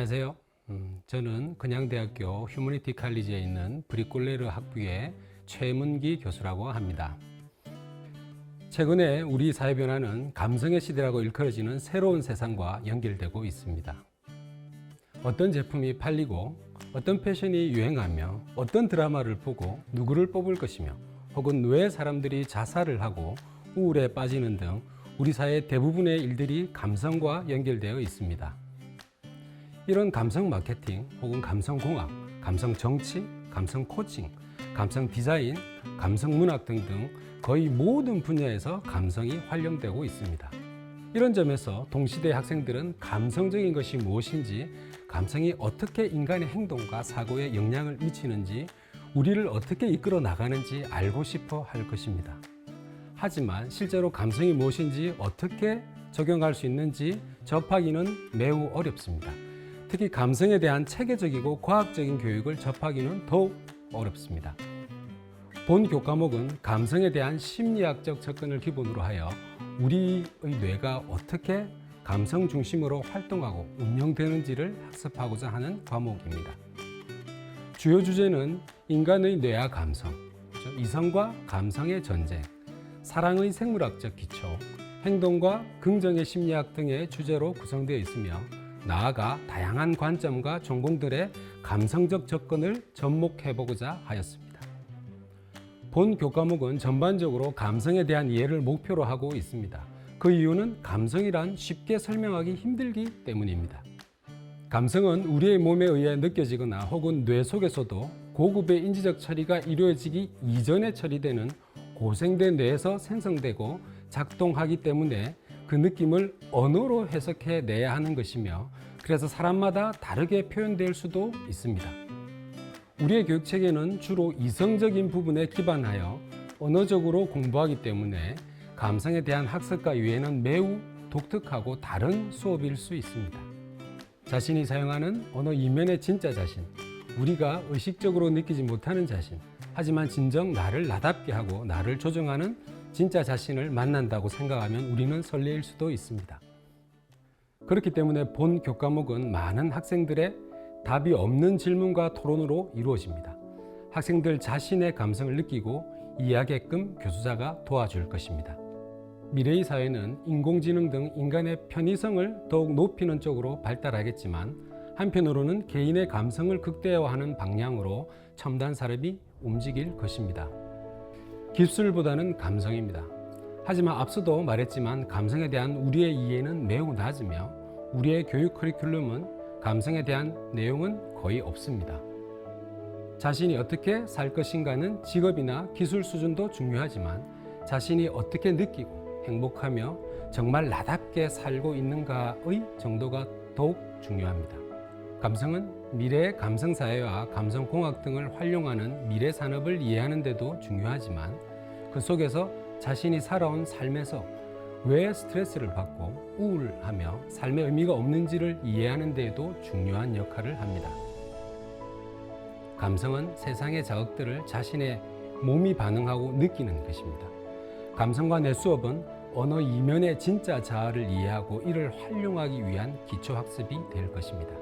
안녕하세요. 저는 건양대학교 휴머니티 칼리지에 있는 브리꼴레르 학부의 최문기 교수라고 합니다. 최근에 우리 사회 변화는 감성의 시대라고 일컬어지는 새로운 세상과 연결되고 있습니다. 어떤 제품이 팔리고 어떤 패션이 유행하며 어떤 드라마를 보고 누구를 뽑을 것이며 혹은 왜 사람들이 자살을 하고 우울에 빠지는 등 우리 사회 대부분의 일들이 감성과 연결되어 있습니다. 이런 감성 마케팅 혹은 감성 공학, 감성 정치, 감성 코칭, 감성 디자인, 감성 문학 등등 거의 모든 분야에서 감성이 활용되고 있습니다. 이런 점에서 동시대 학생들은 감성적인 것이 무엇인지, 감성이 어떻게 인간의 행동과 사고에 영향을 미치는지, 우리를 어떻게 이끌어 나가는지 알고 싶어 할 것입니다. 하지만 실제로 감성이 무엇인지 어떻게 적용할 수 있는지 접하기는 매우 어렵습니다. 특히 감성에 대한 체계적이고 과학적인 교육을 접하기는 더욱 어렵습니다. 본 교과목은 감성에 대한 심리학적 접근을 기본으로 하여 우리의 뇌가 어떻게 감성 중심으로 활동하고 운영되는지를 학습하고자 하는 과목입니다. 주요 주제는 인간의 뇌와 감성, 이성과 감성의 전쟁, 사랑의 생물학적 기초, 행동과 긍정의 심리학 등의 주제로 구성되어 있으며 나아가 다양한 관점과 전공들의 감성적 접근을 접목해보고자 하였습니다. 본 교과목은 전반적으로 감성에 대한 이해를 목표로 하고 있습니다. 그 이유는 감성이란 쉽게 설명하기 힘들기 때문입니다. 감성은 우리의 몸에 의해 느껴지거나 혹은 뇌 속에서도 고급의 인지적 처리가 이루어지기 이전에 처리되는 고생된 뇌에서 생성되고 작동하기 때문에 그 느낌을 언어로 해석해 내야 하는 것이며, 그래서 사람마다 다르게 표현될 수도 있습니다. 우리의 교육체계는 주로 이성적인 부분에 기반하여 언어적으로 공부하기 때문에 감성에 대한 학습과 이해는 매우 독특하고 다른 수업일 수 있습니다. 자신이 사용하는 언어 이면의 진짜 자신, 우리가 의식적으로 느끼지 못하는 자신, 하지만 진정 나를 나답게 하고 나를 조정하는 진짜 자신을 만난다고 생각하면 우리는 설레일 수도 있습니다. 그렇기 때문에 본 교과목은 많은 학생들의 답이 없는 질문과 토론으로 이루어집니다. 학생들 자신의 감성을 느끼고 이해하게끔 교수자가 도와줄 것입니다. 미래의 사회는 인공지능 등 인간의 편의성을 더욱 높이는 쪽으로 발달하겠지만, 한편으로는 개인의 감성을 극대화하는 방향으로 첨단 산업이 움직일 것입니다. 기술보다는 감성입니다. 하지만 앞서도 말했지만 감성에 대한 우리의 이해는 매우 낮으며 우리의 교육 커리큘럼은 감성에 대한 내용은 거의 없습니다. 자신이 어떻게 살 것인가는 직업이나 기술 수준도 중요하지만 자신이 어떻게 느끼고 행복하며 정말 나답게 살고 있는가의 정도가 더욱 중요합니다. 감성은 미래의 감성사회와 감성공학 등을 활용하는 미래 산업을 이해하는 데도 중요하지만, 그 속에서 자신이 살아온 삶에서 왜 스트레스를 받고 우울하며 삶의 의미가 없는지를 이해하는 데에도 중요한 역할을 합니다. 감성은 세상의 자극들을 자신의 몸이 반응하고 느끼는 것입니다. 감성과 뇌 수업은 언어 이면의 진짜 자아를 이해하고 이를 활용하기 위한 기초학습이 될 것입니다.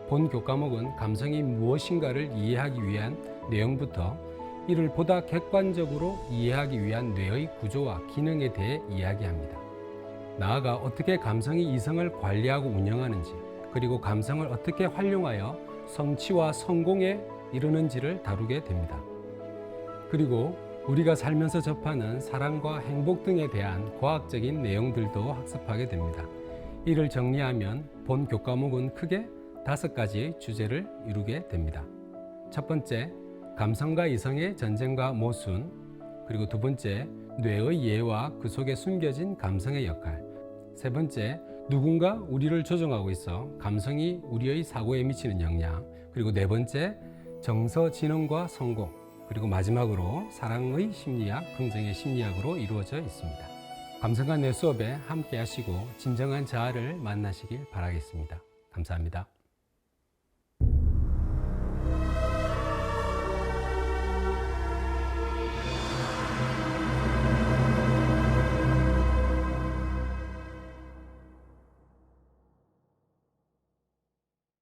본 교과목은 감성이 무엇인가를 이해하기 위한 내용부터 이를 보다 객관적으로 이해하기 위한 뇌의 구조와 기능에 대해 이야기합니다. 나아가 어떻게 감성이 이성을 관리하고 운영하는지, 그리고 감성을 어떻게 활용하여 성취와 성공에 이르는지를 다루게 됩니다. 그리고 우리가 살면서 접하는 사랑과 행복 등에 대한 과학적인 내용들도 학습하게 됩니다. 이를 정리하면 본 교과목은 크게 5가지의 주제를 이루게 됩니다. 첫 번째, 감성과 이성의 전쟁과 모순, 그리고 두 번째, 뇌의 이해와 그 속에 숨겨진 감성의 역할, 세 번째, 누군가 우리를 조종하고 있어 감성이 우리의 사고에 미치는 영향, 그리고 네 번째, 정서, 지능과 성공, 그리고 마지막으로 사랑의 심리학, 긍정의 심리학으로 이루어져 있습니다. 감성과 뇌 수업에 함께 하시고 진정한 자아를 만나시길 바라겠습니다. 감사합니다.